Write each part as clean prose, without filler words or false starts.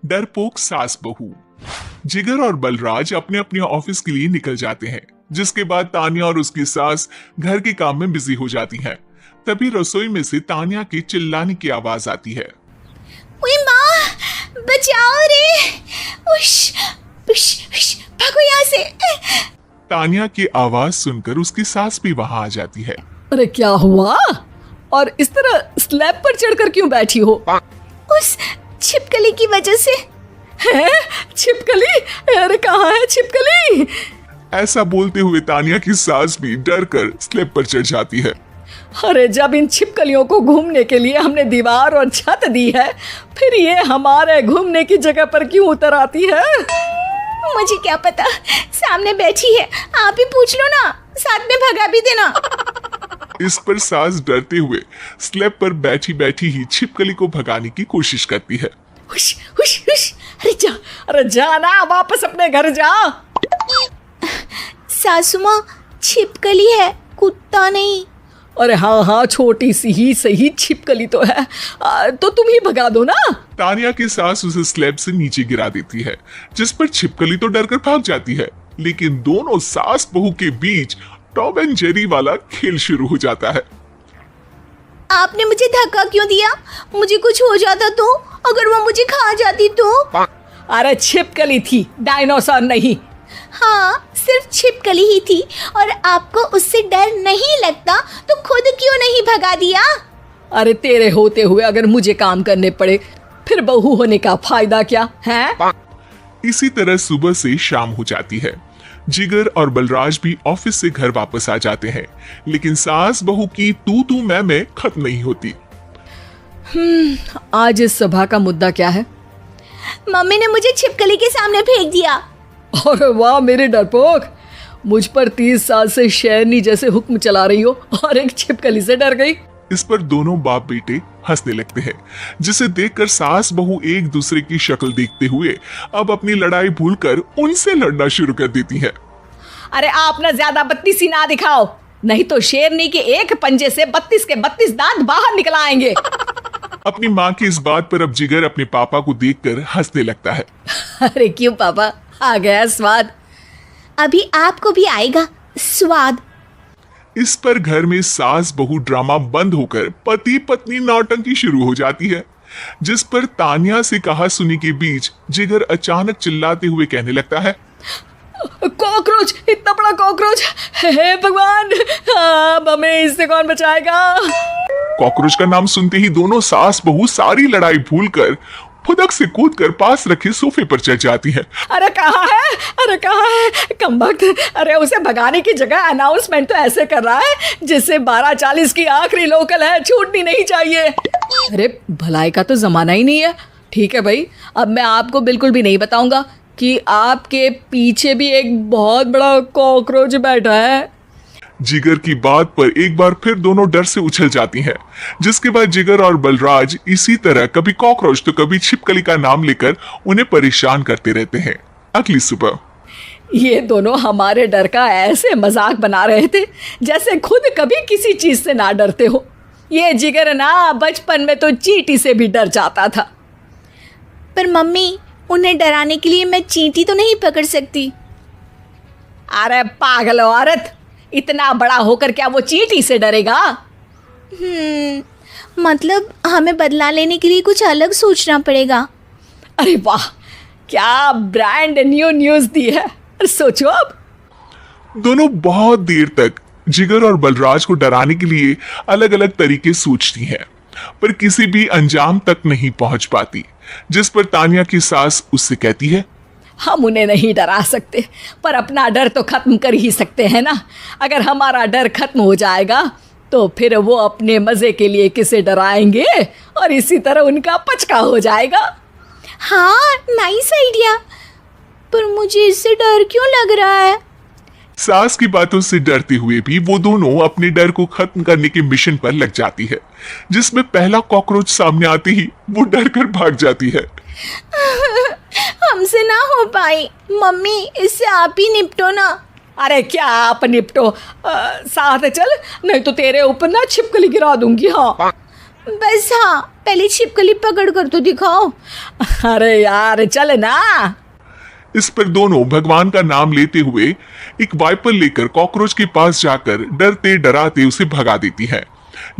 डरपोक सास बहू। जिगर और बलराज अपने अपने ऑफिस के लिए निकल जाते हैं, जिसके बाद तानिया और उसकी सास घर के काम में बिजी हो जाती हैं। तभी रसोई में से तानिया के चिल्लाने की आवाज आती है। ओए माँ, बचाओ रे! उश, उश, उश, भागो यहाँ से! तानिया की आवाज सुनकर उसकी सास भी वहां आ जाती है। अरे क्या हुआ? और इस तरह स्लैब पर चढ़कर क्यों बैठी हो? उस छिपकली की वजह से। है? छिपकली? अरे कहाँ है छिपकली? ऐसा बोलते हुए तानिया की सास भी डर कर स्लैब पर चढ़ जाती है। अरे जब इन छिपकलियों को घूमने के लिए हमने दीवार और छत दी है, फिर ये हमारे घूमने की जगह पर क्यों उतर आती है? मुझे क्या पता, सामने बैठी है, आप ही पूछ लो ना, साथ में भगा भी देना। इस पर सास डरते हुए स्लैब पर बैठी बैठी ही छिपकली को भगाने की कोशिश करती है। हुश, हुश, हुश, अरे जा ना, वापस अपने घर जा। सासू माँ, छिपकली है, कुत्ता नहीं। अरे हाँ, छोटी सी ही सही छिपकली तो है, तो तुम ही भगा दो ना। तानिया की सास उसे स्लैब से नीचे गिरा देती है, जिस पर छिपकली तो डरकर भाग जाती है, लेकिन दोनों सास बहू के बीच टॉम एंड जेरी वाला खेल शुरू हो जाता है। आपने मुझे धक्का क्यों दिया? मुझे कुछ हो जाता तो? अगर वो मुझे खा जाती तो? अरे छिपकली थी, डायनासोर नहीं। हाँ, सिर्फ छिपकली ही थी, और आपको उससे डर नहीं लगता तो खुद क्यों नहीं भगा दिया? अरे तेरे होते हुए अगर मुझे काम करने पड़े, फिर बहू होने का फायदा क्या है? इसी तरह सुबह से शाम हो जाती है। जिगर और बलराज भी ऑफिस से घर वापस आ जाते हैं, लेकिन सास बहू की तू मैं खत्म नहीं होती। आज इस सभा का मुद्दा क्या है? मम्मी ने मुझे छिपकली के सामने फेंक दिया। अरे वाह मेरे डरपोक, मुझ पर 30 साल से शेरनी जैसे हुक्म चला रही हो और एक छिपकली से डर गई। इस पर दोनों बाप बेटे हंसने लगते हैं, जिसे देखकर सास बहू एक दूसरे की शक्ल देखते हुए अब अपनी लड़ाई भूलकर उनसे लड़ना शुरू कर देती हैं। अरे आप ना ज्यादा बत्तीसी ना दिखाओ, नहीं तो शेरनी के एक पंजे से 32 के 32 दांत बाहर निकल आएंगे। अपनी माँ की इस बात पर अब जिगर अपने पापा को देखकर हंसने लगता है। अरे क्यों पापा, आ गया स्वाद। अभी आपको भी आएगा स्वाद। इस पर घर में सास बहू ड्रामा बंद होकर पति पत्नी नौटंकी शुरू हो जाती है, जिस पर तानिया से कहा सुनी के बीच जिगर अचानक चिल्लाते हुए कहने लगता है, कॉकरोच, इतना बड़ा कॉकरोच! हे भगवान, अब हमें इससे कौन बचाएगा? कॉकरोच का नाम सुनते ही दोनों सास बहू सारी लड़ाई भूलकर फुदक से कूदकर पास रखे सोफे पर चढ़ जाती है। अरे कहाँ है? अरे कहाँ है कमबख्त? अरे उसे भगाने की जगह अनाउंसमेंट तो ऐसे कर रहा है जिससे 12:40 की आखिरी लोकल है, छूटनी नहीं चाहिए। अरे भलाई का तो जमाना ही नहीं है। ठीक है भाई, अब मैं आपको बिल्कुल भी नहीं बताऊंगा कि आपके पीछे भी एक बहुत बड़ा कॉकरोच बैठा है। जिगर की बात पर एक बार फिर दोनों डर से उछल जाती हैं, जिसके बाद जिगर और बलराज इसी तरह कभी कॉकरोच तो कभी छिपकली का नाम लेकर उन्हें परेशान करते रहते हैं। अगली सुबह ये दोनों हमारे डर का ऐसे मजाक बना रहे थे जैसे खुद कभी किसी चीज से ना डरते हो। ये जिगर ना बचपन में तो चींटी से भी डर जाता था। पर मम्मी, उन्हें डराने के लिए मैं चींटी तो नहीं पकड़ सकती। अरे पागल औरत, इतना बड़ा होकर क्या वो चींटी से डरेगा? मतलब हमें बदला लेने के लिए कुछ अलग सोचना पड़ेगा। अरे वाह, क्या ब्रांड न्यू न्यूज़ दी है। सोचो अब। दोनों बहुत देर तक जिगर और बलराज को डराने के लिए अलग अलग तरीके सोचती हैं, पर किसी भी अंजाम तक नहीं पहुंच पाती, जिस पर तानिया की सास उससे कहती है, हम उन्हें नहीं डरा सकते, पर अपना डर तो खत्म कर ही सकते हैं ना। अगर हमारा डर खत्म हो जाएगा तो फिर वो अपने मजे के लिए किसे डराएंगे और इसी तरह उनका पचका हो जाएगा। हाँ, नाइस आइडिया, पर मुझे इससे डर क्यों लग रहा है? सास की बातों से डरते हुए भी वो दोनों अपने डर को खत्म करने के मिशन पर लग जाती है, जिसमें पहला कॉकरोच सामने आते ही वो डर कर भाग जाती है। हमसे ना हो पाई मम्मी, इससे आप ही निपटो ना। अरे क्या आप निपटो, साथ चल, नहीं तो तेरे ऊपर ना छिपकली गिरा दूंगी। हाँ बस हाँ, पहले छिपकली पकड़ कर तो दिखाओ। अरे यार चल ना। इस पर दोनों भगवान का नाम लेते हुए एक वाइपर लेकर कॉकरोच के पास जाकर डरते डराते उसे भगा देती है,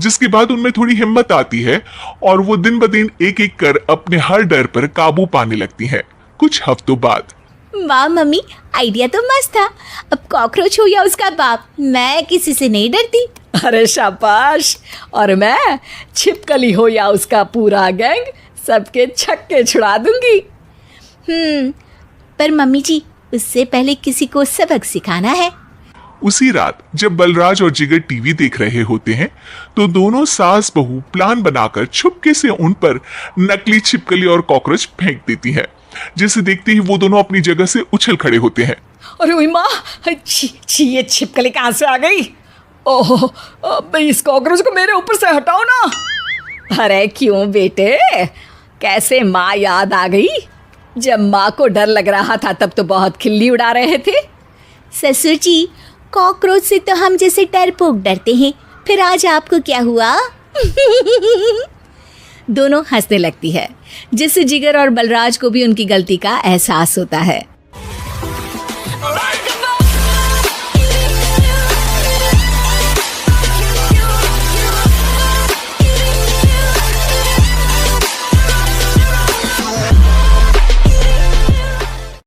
जिसके बाद उनमें थोड़ी हिम्मत आती है और वो दिन ब दिन एक एक कर अपने हर डर पर काबू पाने लगती है। कुछ हफ्तों बाद। वाह मम्मी, आइडिया तो मस्त था। अब कॉकरोच हो या उसका बाप, मैं किसी से नहीं डरती। अरे शाबाश। और मैं छिपकली हो या उसका पूरा गैंग, सबके छक्के छुड़ा दूंगी। पर मम्मी जी, उससे पहले किसी को सबक सिखाना है। उसी रात जब बलराज और जिगर टीवी देख रहे होते हैं तो दोनों सास बहू प्लान बनाकर छुपके से उन पर नकली छिपकली और कॉकरोच फेंक देती है, जिसे देखते ही वो दोनों अपनी जगह से उछल खड़े होते हैं। अरे ओए माँ, छी ये छिपकली कहाँ से आ गई? ओह, अब इस कॉकरोच को मेरे ऊपर से हटाओ ना। अरे क्यों बेटे, कैसे माँ याद आ गई? जब माँ को डर लग रहा था तब तो बहुत खिल्ली उड़ा रहे थे। ससुर जी, कॉकरोच से तो हम जैसे डरपोक डरते हैं, फिर आज आपको क्या हुआ? दोनों हंसने लगती है, जिससे जिगर और बलराज को भी उनकी गलती का एहसास होता है।